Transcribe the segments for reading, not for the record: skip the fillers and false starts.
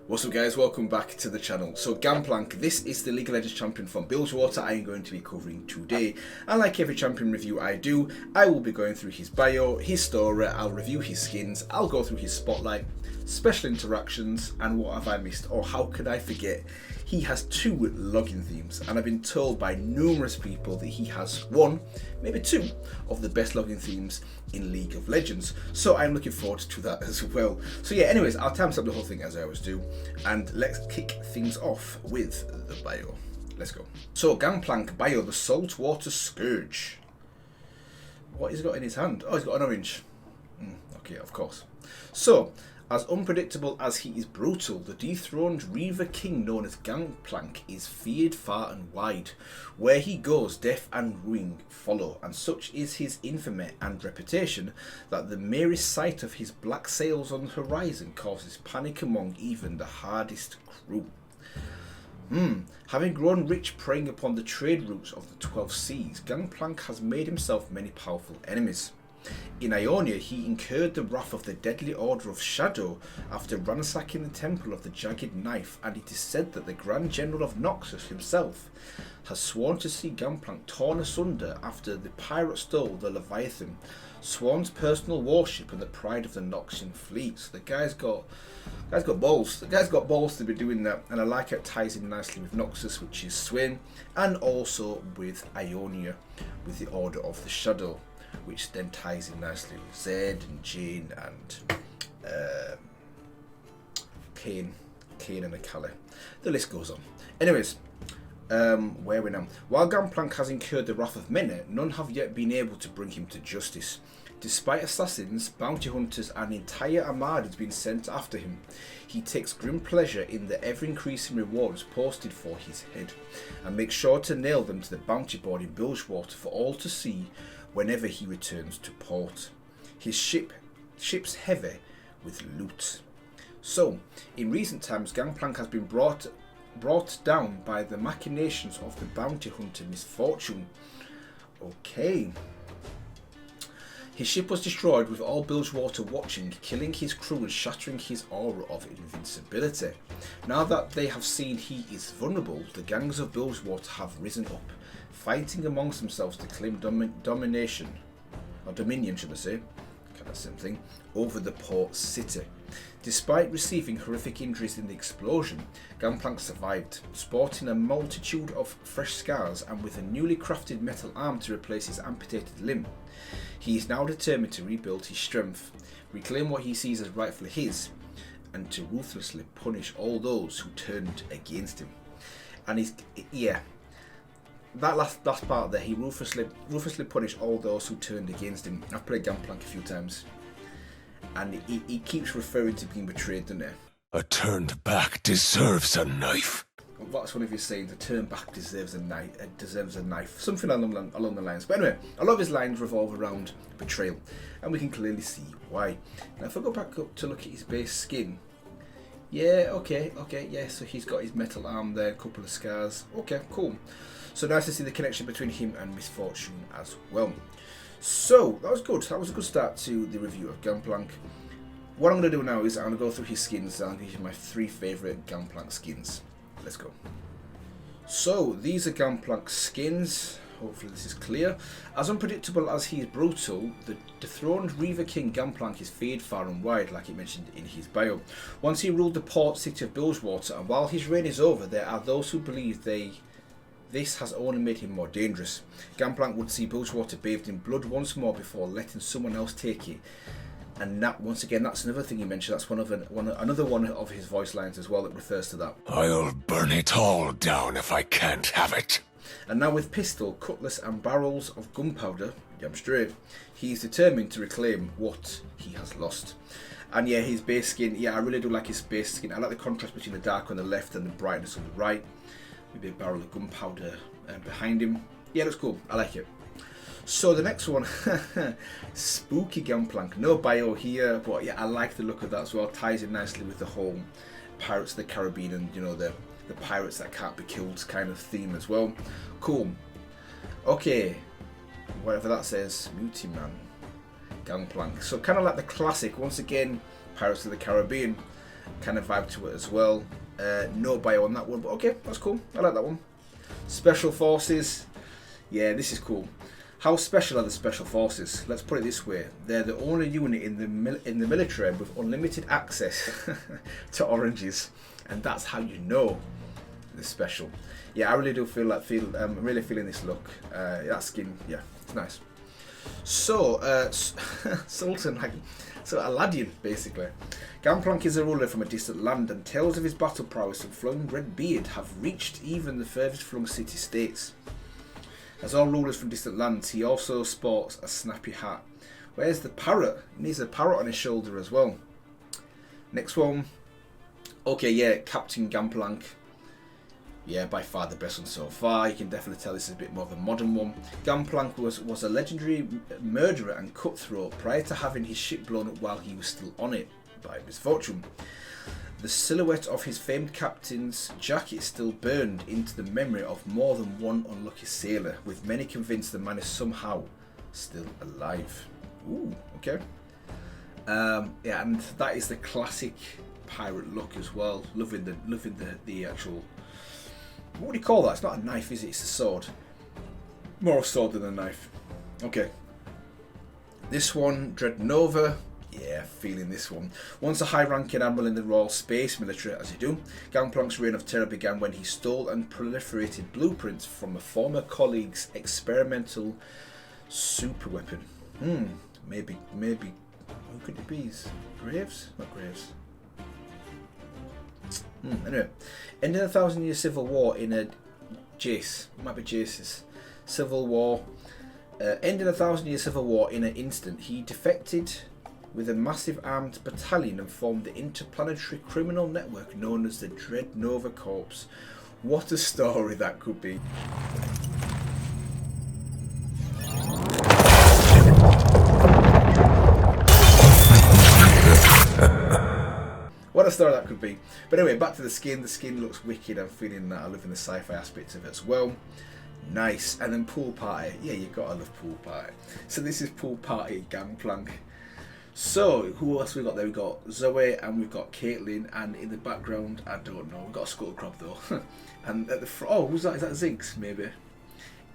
What's up guys, welcome back to the channel. So Gangplank, this is the League of Legends champion from Bilgewater I am going to be covering today. And like every champion review I do, I will be going through his bio, his story, I'll review his skins, I'll go through his spotlight, special interactions, and what have I missed, or how could I forget? He has 2 login themes, and I've been told by numerous people that he has 1, maybe 2 of the best login themes in League of Legends. So I'm looking forward to that as well. So yeah, anyways, I'll timestamp the whole thing as I always do, and let's kick things off with the bio. Let's go. So Gangplank bio, the Saltwater Scourge. What has he got in his hand? Oh, he's got an orange. Okay, of course. So, as unpredictable as he is brutal, the dethroned Reaver King known as Gangplank is feared far and wide. Where he goes, death and ruin follow, and such is his infamy and reputation that the merest sight of his black sails on the horizon causes panic among even the hardest crew. Having grown rich preying upon the trade routes of the 12 seas, Gangplank has made himself many powerful enemies. In Ionia, he incurred the wrath of the deadly Order of Shadow after ransacking the Temple of the Jagged Knife, and it is said that the Grand General of Noxus himself has sworn to see Gangplank torn asunder after the pirate stole the Leviathan, Swan's personal warship and the pride of the Noxian fleet. So the guy's got balls. The guy's got balls to be doing that, and I like how it ties in nicely with Noxus, which is Swin, and also with Ionia, with the Order of the Shadow, which then ties in nicely with Zed and Jane and Kane and Akali. The list goes on. Anyways, where are we now? While Gangplank has incurred the wrath of many, none have yet been able to bring him to justice. Despite assassins, bounty hunters and entire armadas being sent after him, he takes grim pleasure in the ever-increasing rewards posted for his head, and makes sure to nail them to the bounty board in Bilgewater for all to see whenever he returns to port. His ship's heavy with loot. So, in recent times, Gangplank has been brought down by the machinations of the bounty hunter Misfortune. Okay. His ship was destroyed with all Bilgewater watching, killing his crew and shattering his aura of invincibility. Now that they have seen he is vulnerable, the gangs of Bilgewater have risen up, fighting amongst themselves to claim dominion, should I say, kind of same thing, over the port city. Despite receiving horrific injuries in the explosion, Gangplank survived, sporting a multitude of fresh scars and with a newly crafted metal arm to replace his amputated limb. He is now determined to rebuild his strength, reclaim what he sees as rightfully his, and to ruthlessly punish all those who turned against him. And that last part there, he ruthlessly punished all those who turned against him. I've played Gangplank a few times, and he keeps referring to being betrayed, doesn't he? A turned back deserves a knife. That's one of his sayings. A turn back deserves a knife. Something along the lines. But anyway, a lot of his lines revolve around betrayal, and we can clearly see why. Now, if I go back up to look at his base skin, yeah, okay, yeah. So he's got his metal arm there, a couple of scars. Okay, cool. So nice to see the connection between him and Misfortune as well. So that was good. That was a good start to the review of Gangplank. What I'm going to do now is I'm going to go through his skins and I'll give you my 3 favourite Gangplank skins. Let's go. So these are Gangplank skins. Hopefully this is clear. As unpredictable as he is brutal, the dethroned Reaver King Gangplank is feared far and wide, like he mentioned in his bio. Once he ruled the port city of Bilgewater, and while his reign is over, there are those who believe this has only made him more dangerous. Gangplank would see Bilgewater bathed in blood once more before letting someone else take it. And that, once again, that's another thing he mentioned. That's another one of his voice lines as well that refers to that. I'll burn it all down if I can't have it. And now with pistol, cutlass and barrels of gunpowder, damn straight, he is determined to reclaim what he has lost. And yeah, his base skin, yeah, I really do like his base skin. I like the contrast between the dark on the left and the brightness on the right. Maybe a barrel of gunpowder behind him. Yeah, that's cool. I like it. So the next one, spooky Gangplank. No bio here, but yeah, I like the look of that as well. Ties in nicely with the whole Pirates of the Caribbean and, you know, the pirates that can't be killed kind of theme as well. Cool. Okay, whatever that says, Muty Man Gangplank. So kind of like the classic, once again, Pirates of the Caribbean. kind of vibe to it as well. No bio on that one, but okay, that's cool. I like that one. Special Forces. Yeah, this is cool. How special are the Special Forces? Let's put it this way: they're the only unit in the military with unlimited access to oranges, and that's how you know they're special. Yeah, I really do I'm really feeling this look. That skin, yeah, it's nice. So, Sultan, so Aladdin, basically. Gangplank is a ruler from a distant land, and tales of his battle prowess and flowing red beard have reached even the furthest flung city-states. As all rulers from distant lands, he also sports a snappy hat. Where's the parrot? He needs a parrot on his shoulder as well. Next one. Okay, yeah, Captain Gangplank. Yeah, by far the best one so far. You can definitely tell this is a bit more of a modern one. Gangplank was a legendary murderer and cutthroat prior to having his ship blown up while he was still on it, by misfortune. The silhouette of his famed captain's jacket still burned into the memory of more than one unlucky sailor, with many convinced the man is somehow still alive. Ooh, okay. Yeah, and that is the classic pirate look as well. Loving the actual. What do you call that? It's not a knife, is it? It's a sword. More a sword than a knife. Okay. This one, Dread Nova. Yeah, feeling this one. Once a high-ranking admiral in the Royal Space Military, as you do, Gangplank's reign of terror began when he stole and proliferated blueprints from a former colleague's experimental superweapon. Maybe. Who could it be? Graves? Not Graves. Anyway, ending a 1,000-year civil war in a Jace. It might be Jace's civil war. Ending a 1,000-year civil war in an instant, he defected with a massive armed battalion and formed the interplanetary criminal network known as the Dread Nova Corps. What a story that could be. What a story that could be. But anyway, back to the skin. The skin looks wicked. I'm feeling that. I love in the sci-fi aspect of it as well. Nice. And then pool party. Yeah, you gotta love pool party. So this is pool party Gangplank. So who else we got there? We got Zoe and we've got Caitlin, and in the background, I don't know. We've got a skull crab though. And at the front, oh, who's that? Is that Ziggs? Maybe.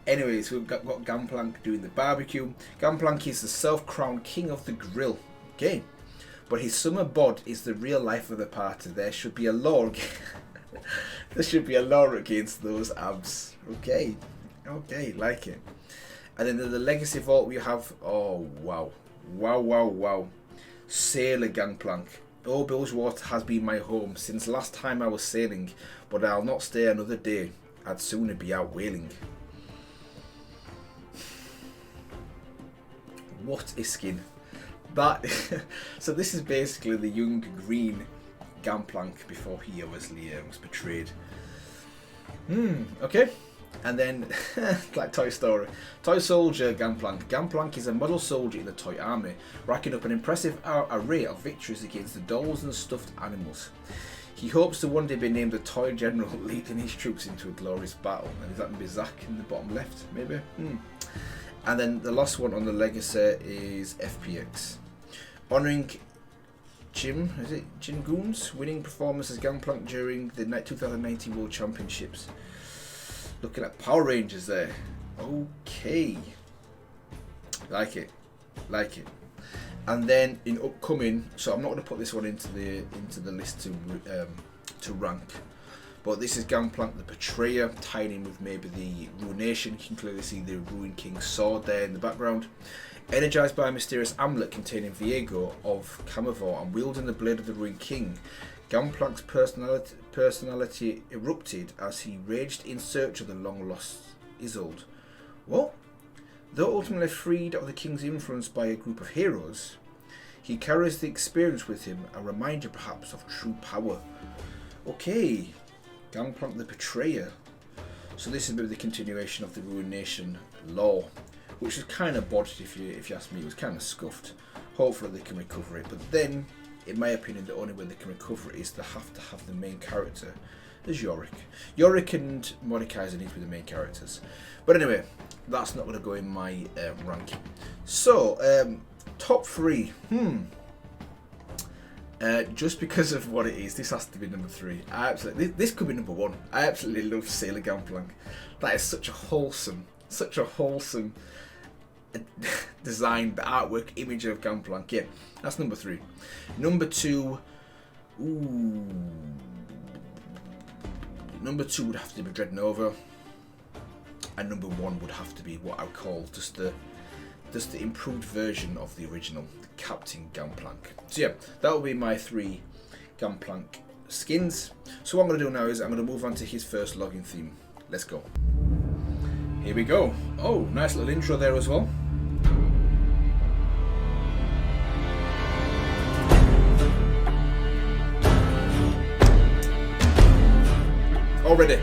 Anyways, we've got Gangplank doing the barbecue. Gangplank is the self-crowned king of the grill. Okay. But his summer bod is the real life of the party. There should be a law. There should be a law against those abs. Okay, like it. And then in the legacy vault we have. Oh wow! Sailor Gangplank. Oh, Bilgewater has been my home since last time I was sailing, but I'll not stay another day. I'd sooner be out whaling. What a skin! That so this is basically the young green Gangplank before he obviously was betrayed. Okay. And then like Toy Story, Toy Soldier Gangplank. Gangplank is a model soldier in the toy army, racking up an impressive array of victories against the dolls and stuffed animals. He hopes to one day be named a toy general, leading his troops into a glorious battle. And is that going to be Zach in the bottom left, maybe? And then the last one on the legacy is FPX, honouring Jim Goon's winning performance as Gangplank during the 2019 World Championships. Looking at Power Rangers there. Okay, like it. And then in upcoming, so I'm not going to put this one into the list to rank. But this is Gangplank the Betrayer, tying in with maybe the Ruination. You can clearly see the Ruined King's sword there in the background. Energized by a mysterious amulet containing Muego of Camavor and wielding the blade of the Ruined King, Gangplank's personality erupted as he raged in search of the long-lost Isolde. What? Though ultimately freed of the king's influence by a group of heroes, he carries the experience with him, a reminder perhaps of true power. Okay. Gangplank the Betrayer. So this is maybe the continuation of the Ruination lore, which was kind of bodged if you ask me. It was kind of scuffed. Hopefully they can recover it, but then, in my opinion, the only way they can recover it is to have the main character as Yorick. Yorick and Mordekaiser need to be the main characters. But anyway, that's not going to go in my ranking. So top three. Just because of what it is, this has to be number 3. This could be number 1. I absolutely love Sailor Gangplank. That is such a wholesome design, the artwork, image of Gangplank. Yeah, that's number 3. Number 2, number 2 would have to be Dread Nova, and number 1 would have to be what I would call just the improved version of the original, the Captain Gangplank. So yeah, that will be my 3 Gangplank skins. So what I'm going to do now is I'm going to move on to his first login theme. Let's go. Here we go. Oh, nice little intro there as well. Already.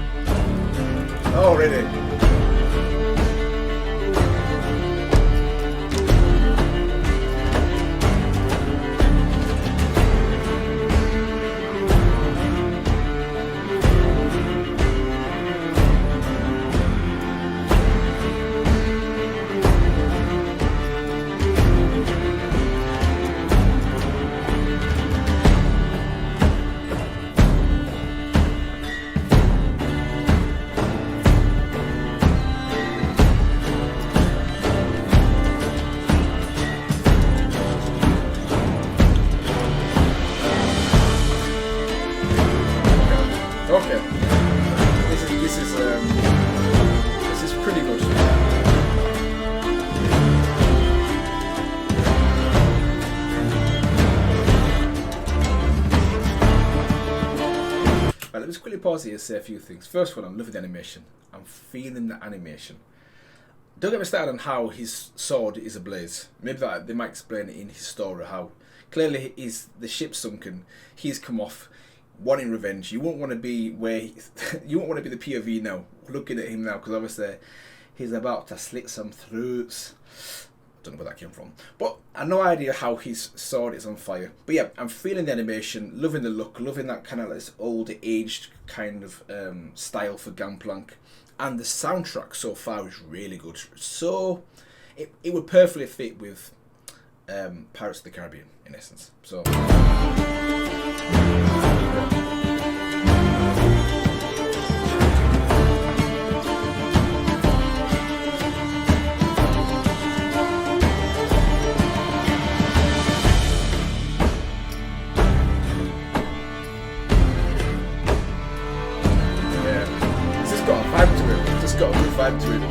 Okay, this is pretty good. Right, let me just quickly pause here and say a few things. First one, I'm loving the animation. I'm feeling the animation. Don't get me started on how his sword is ablaze. Maybe they might explain it in his story how clearly the ship's sunken. He's come off wanting revenge. You won't want to be you won't want to be the POV now, looking at him now, because obviously he's about to slit some throats. Don't know where that came from, but I have no idea how his sword is on fire. But yeah, I'm feeling the animation, loving the look, loving that kind of this old aged kind of style for Gangplank, and the soundtrack so far is really good. So it would perfectly fit with Pirates of the Caribbean in essence. So got a good vibe to it.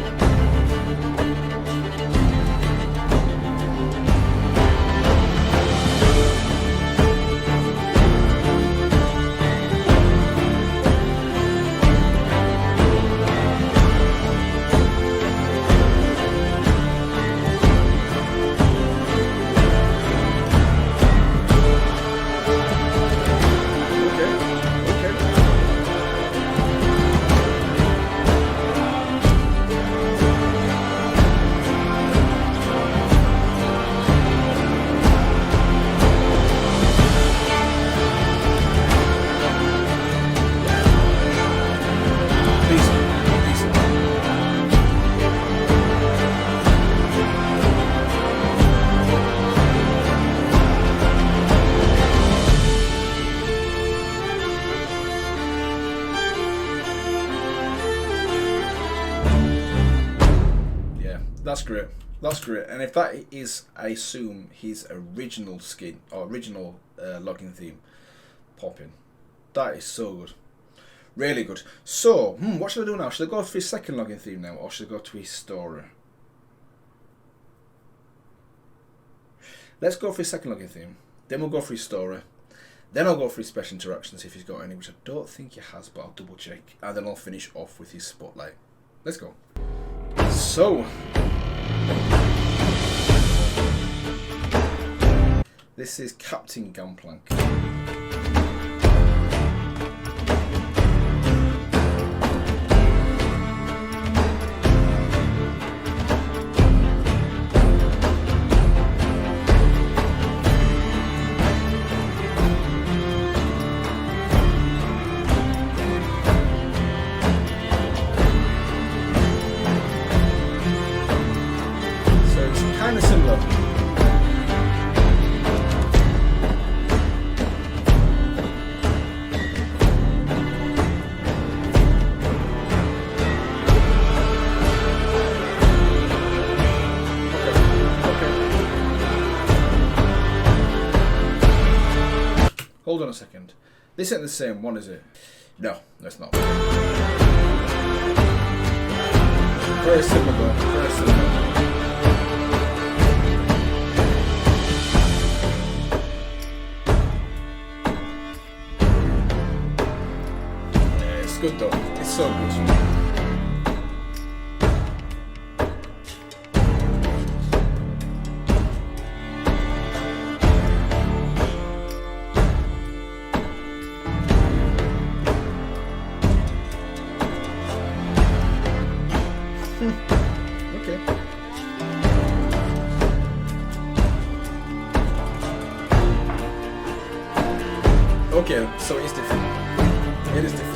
That's great. That's great. And if that is, I assume, his original skin or original login theme, popping. That is so good. Really good. So, what should I do now? Should I go for his second login theme now, or should I go to his story? Let's go for his second login theme. Then we'll go for his story. Then I'll go for his special interactions if he's got any, which I don't think he has, but I'll double check. And then I'll finish off with his spotlight. Let's go. So, this is Captain Gangplank. Hold on a second. This ain't the same one, is it? No, that's not. Very similar, very similar. Yeah, it's good though. It's so good. Okay, so it's different. It is different.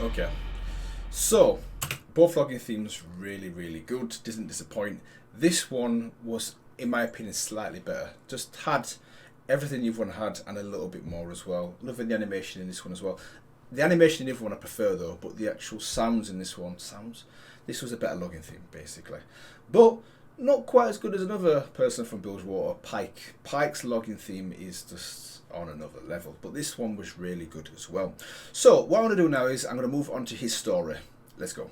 Okay, so both logging themes really good, didn't disappoint. This one was, in my opinion, slightly better. Just had everything the other one had and a little bit more as well. Loving the animation in this one as well. The animation in the other one I prefer though, but the actual sounds in this one, this was a better logging theme basically. But not quite as good as another person from Bilgewater, Pike. Pike's logging theme is just on another level, but this one was really good as well. So what I'm going to do now is I'm going to move on to his story. Let's go.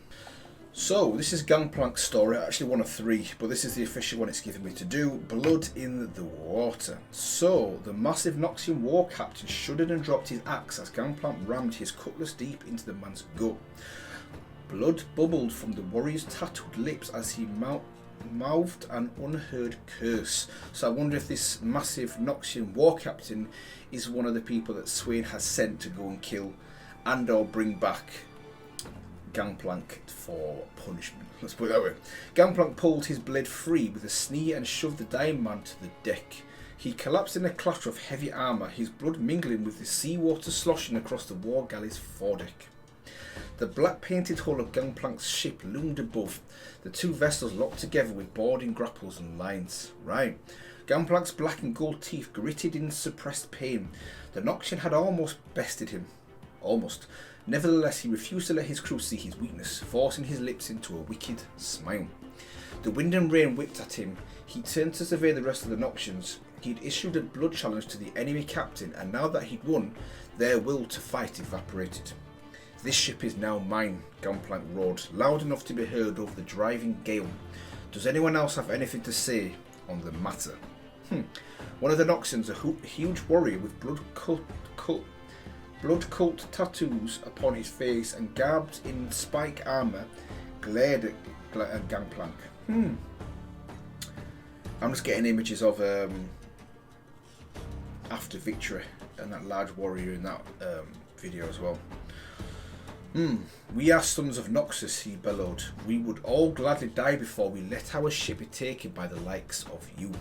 So this is Gangplank's story, actually one of 3, but this is the official one it's given me to do. Blood in the water. So the massive Noxian war captain shuddered and dropped his axe as Gangplank rammed his cutlass deep into the man's gut. Blood bubbled from the warrior's tattooed lips as he mouthed an unheard curse. So I wonder if this massive Noxian war captain is one of the people that Swain has sent to go and kill and or bring back Gangplank for punishment. Let's put it that way. Gangplank pulled his blade free with a sneer and shoved the dying man to the deck. He collapsed in a clatter of heavy armour, his blood mingling with the seawater sloshing across the war galley's foredeck. The black painted hull of Gangplank's ship loomed above, the 2 vessels locked together with boarding grapples and lines. Right. Gangplank's black and gold teeth gritted in suppressed pain. The Noxian had almost bested him. Almost. Nevertheless, he refused to let his crew see his weakness, forcing his lips into a wicked smile. The wind and rain whipped at him. He turned to survey the rest of the Noxians. He'd issued a blood challenge to the enemy captain, and now that he'd won, their will to fight evaporated. This ship is now mine, Gangplank roared, loud enough to be heard over the driving gale. Does anyone else have anything to say on the matter? One of the Noxians, a huge warrior with blood cult tattoos upon his face and garbed in spike armour, glared at Gangplank. I'm just getting images of after victory and that large warrior in that video as well. We are sons of Noxus, he bellowed. We would all gladly die before we let our ship be taken by the likes of you.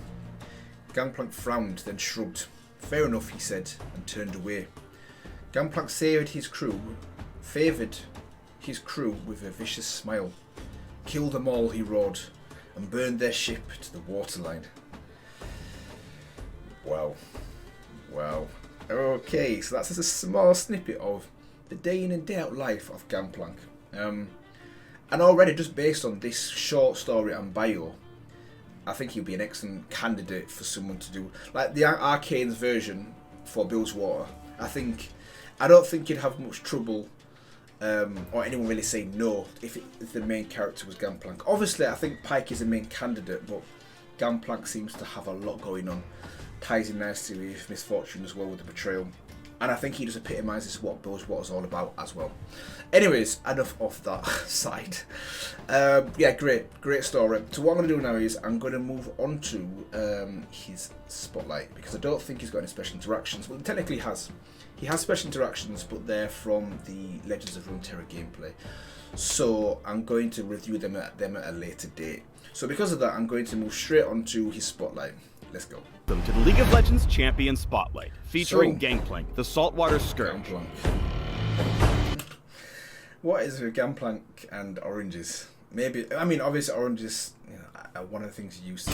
Gangplank frowned, then shrugged. Fair enough, he said, and turned away. Gangplank favoured his crew with a vicious smile. Kill them all, he roared, and burned their ship to the waterline. Wow. Okay, so that's just a small snippet of the day in and day out life of Gangplank. And already, just based on this short story and bio, I think he'll be an excellent candidate for someone to do. Like the Arcane's version for Bilgewater, I don't think he'd have much trouble, or anyone really say no, if the main character was Gangplank. Obviously, I think Pike is the main candidate, but Gangplank seems to have a lot going on. Ties in nicely with Misfortune as well with the betrayal. And I think he just epitomises what Bilgewater's all about as well. Anyways, enough of that side. Yeah, great story. So what I'm going to do now is I'm going to move on to his spotlight, because I don't think he's got any special interactions. Well, he technically has. He has special interactions, but they're from the Legends of Runeterra gameplay. So I'm going to review them at a later date. So because of that, I'm going to move straight on to his spotlight. Let's go. Welcome to the League of Legends Champion Spotlight, featuring Gangplank, the Saltwater Scourge. Gangplank. What is with Gangplank and oranges? Maybe, I mean, obviously oranges, you know, are one of the things you use to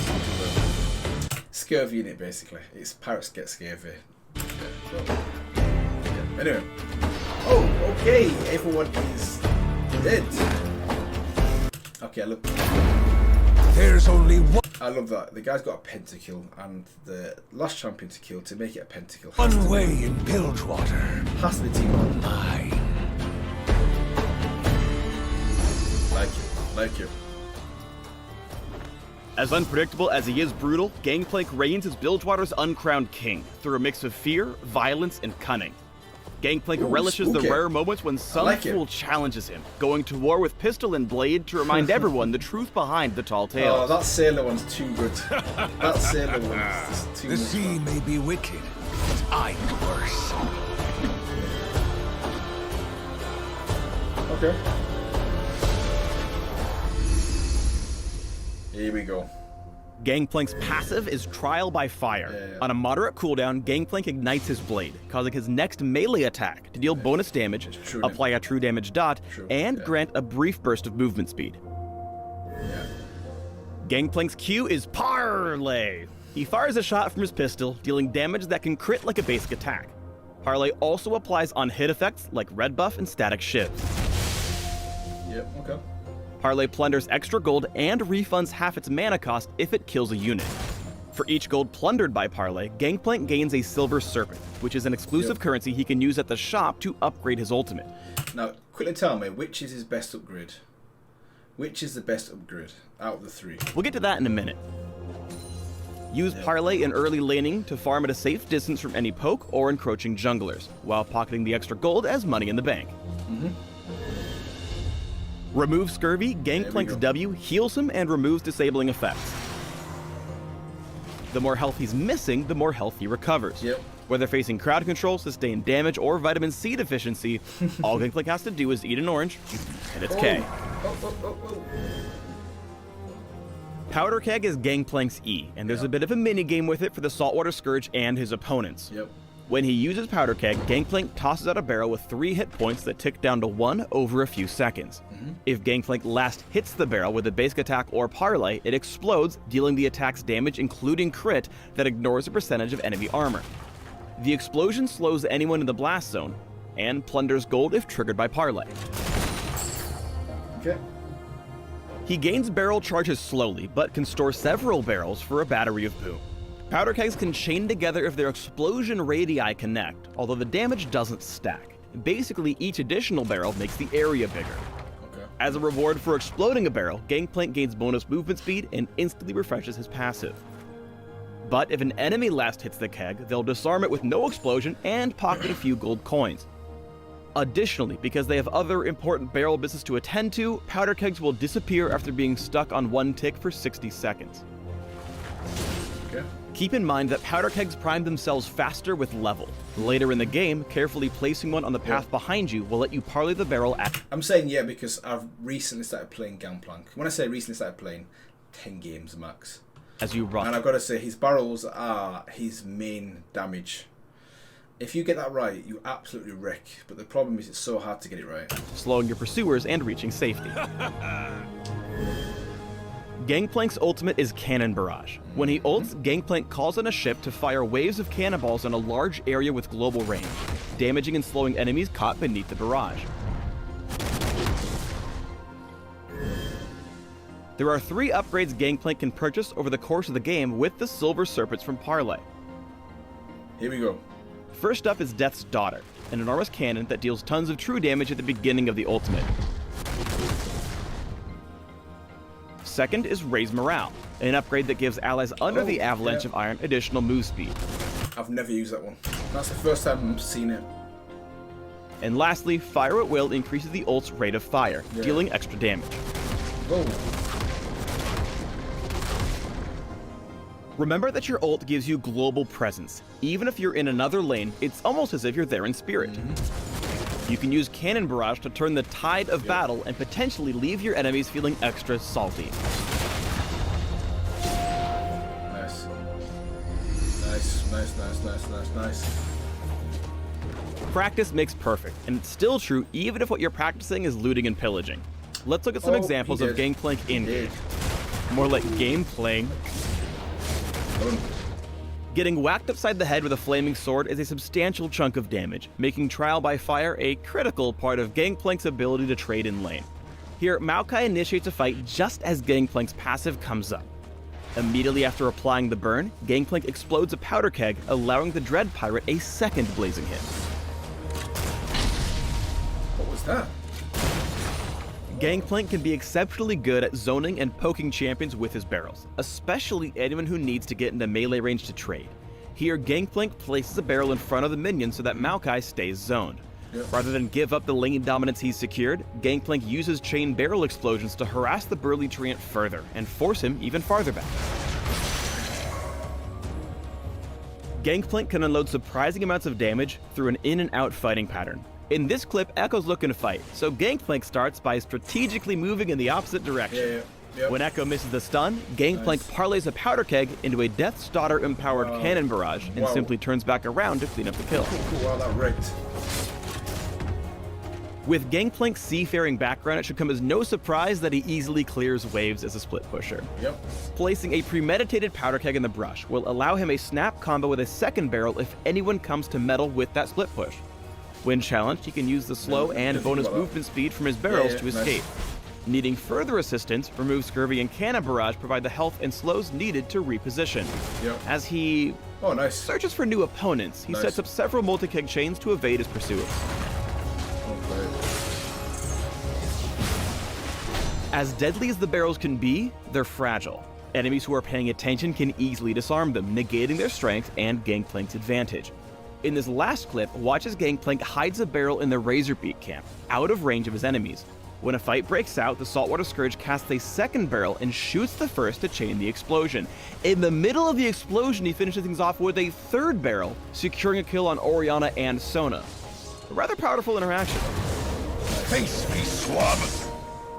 scurvy in it, basically. It's pirates get scurvy. Yeah. Anyway. Oh, okay. Everyone is dead. Okay, look. There's only one. I love that. The guy's got a pentakill, and the last champion to kill, to make it a pentakill, One way in Bilgewater. has to be team on. Mine. Like you. As unpredictable as he is brutal, Gangplank reigns as Bilgewater's uncrowned king through a mix of fear, violence, and cunning. Gangplank relishes the rare moments when some fool challenges him, going to war with pistol and blade to remind everyone the truth behind the tall tales. Oh, that sailor one's too good. That sailor one is just too The much sea fun. may be wicked, but I'm worse. Okay. Here we go. Gangplank's passive is Trial by Fire. Yeah. On a moderate cooldown, Gangplank ignites his blade, causing his next melee attack to deal bonus damage, apply a true damage dot, and grant a brief burst of movement speed. Yeah. Gangplank's Q is Parlay. He fires a shot from his pistol, dealing damage that can crit like a basic attack. Parlay also applies on hit effects like red buff and static shiv. Yep, okay. Parlay plunders extra gold and refunds half its mana cost if it kills a unit. For each gold plundered by Parlay, Gangplank gains a Silver Serpent, which is an exclusive currency he can use at the shop to upgrade his ultimate. Now, quickly tell me, which is his best upgrade? Which is the best upgrade out of the three? We'll get to that in a minute. Use Parlay in early laning to farm at a safe distance from any poke or encroaching junglers, while pocketing the extra gold as money in the bank. Remove Scurvy, Gangplank's W heals him and removes disabling effects. The more health he's missing, the more health he recovers. Yep. Whether facing crowd control, sustained damage, or vitamin C deficiency, all Gangplank has to do is eat an orange, and it's K. Powder Keg is Gangplank's E, and there's a bit of a mini-game with it for the Saltwater Scourge and his opponents. Yep. When he uses Powder Keg, Gangplank tosses out a barrel with 3 hit points that tick down to 1 over a few seconds. If Gangplank last hits the barrel with a basic attack or parlay, it explodes, dealing the attack's damage including crit that ignores a percentage of enemy armor. The explosion slows anyone in the blast zone, and plunders gold if triggered by parlay. Okay. He gains barrel charges slowly, but can store several barrels for a battery of boom. Powder kegs can chain together if their explosion radii connect, although the damage doesn't stack. Basically, each additional barrel makes the area bigger. Okay. As a reward for exploding a barrel, Gangplank gains bonus movement speed and instantly refreshes his passive. But if an enemy last hits the keg, they'll disarm it with no explosion and pocket a few gold coins. Additionally, because they have other important barrel business to attend to, powder kegs will disappear after being stuck on 1 tick for 60 seconds. Okay. Keep in mind that powder kegs prime themselves faster with level. Later in the game, carefully placing one on the path behind you will let you parlay the barrel at... I'm saying yeah because I've recently started playing Gangplank. When I say recently started playing, 10 games max. as you run. And I've got to say, his barrels are his main damage. If you get that right, you absolutely wreck. But the problem is it's so hard to get it right. Slowing your pursuers and reaching safety. Gangplank's ultimate is Cannon Barrage. When he ults, Gangplank calls on a ship to fire waves of cannonballs on a large area with global range, damaging and slowing enemies caught beneath the barrage. There are 3 upgrades Gangplank can purchase over the course of the game with the Silver Serpents from Parlay. Here we go. First up is Death's Daughter, an enormous cannon that deals tons of true damage at the beginning of the ultimate. Second is Raise Morale, an upgrade that gives allies under the Avalanche of Iron additional move speed. I've never used that one. That's the first time I've seen it. And lastly, Fire at Will increases the ult's rate of fire, dealing extra damage. Whoa. Remember that your ult gives you global presence. Even if you're in another lane, it's almost as if you're there in spirit. You can use Cannon Barrage to turn the tide of battle and potentially leave your enemies feeling extra salty. Nice. Nice. Practice makes perfect, and it's still true even if what you're practicing is looting and pillaging. Let's look at some examples of Gangplank in-game. More like game playing. Getting whacked upside the head with a flaming sword is a substantial chunk of damage, making Trial by Fire a critical part of Gangplank's ability to trade in lane. Here, Maokai initiates a fight just as Gangplank's passive comes up. Immediately after applying the burn, Gangplank explodes a powder keg, allowing the Dread Pirate a second blazing hit. What was that? Gangplank can be exceptionally good at zoning and poking champions with his barrels, especially anyone who needs to get into melee range to trade. Here, Gangplank places a barrel in front of the minion so that Maokai stays zoned. Rather than give up the lane dominance he's secured, Gangplank uses chain barrel explosions to harass the burly treant further and force him even farther back. Gangplank can unload surprising amounts of damage through an in and out fighting pattern. In this clip, Echo's looking to fight, so Gangplank starts by strategically moving in the opposite direction. When Echo misses the stun, Gangplank parlays a powder keg into a Death's Daughter-empowered cannon barrage and simply turns back around to clean up the kill. Wow, that wrecked. With Gangplank's seafaring background, it should come as no surprise that he easily clears waves as a split pusher. Placing a premeditated powder keg in the brush will allow him a snap combo with a second barrel if anyone comes to meddle with that split push. When challenged, he can use the slow and bonus movement speed from his barrels to escape. Needing further assistance, Remove Scurvy and Cannon Barrage provide the health and slows needed to reposition. As he searches for new opponents, he sets up several multi-keg chains to evade his pursuers. As deadly as the barrels can be, they're fragile. Enemies who are paying attention can easily disarm them, negating their strength and Gangplank's advantage. In this last clip, watch as Gangplank hides a barrel in the Razorbeak camp, out of range of his enemies. When a fight breaks out, the Saltwater Scourge casts a second barrel and shoots the first to chain the explosion. In the middle of the explosion, he finishes things off with a third barrel, securing a kill on Oriana and Sona. A rather powerful interaction. Face me, swab!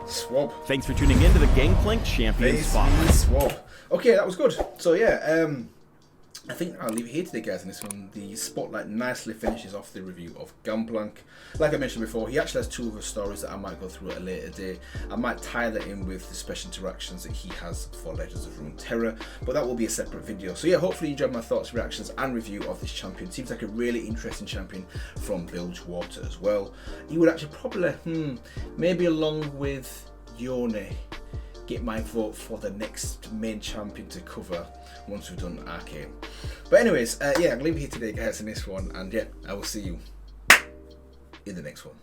Swab. Thanks for tuning in to the Gangplank Champion Spotlight. Swab. Okay, that was good. So yeah, I think I'll leave it here today, guys, in this one. The Spotlight nicely finishes off the review of Gangplank. Like I mentioned before, he actually has two other stories that I might go through at a later date. I might tie that in with the special interactions that he has for Legends of Runeterra, but that will be a separate video. So yeah, hopefully you enjoyed my thoughts, reactions, and review of this champion. Seems like a really interesting champion from Bilgewater as well. He would actually probably, maybe along with Yone, get my vote for the next main champion to cover once we've done Arcane. But anyways, yeah, I'll leave it here today, guys, in this one, and yeah, I will see you in the next one.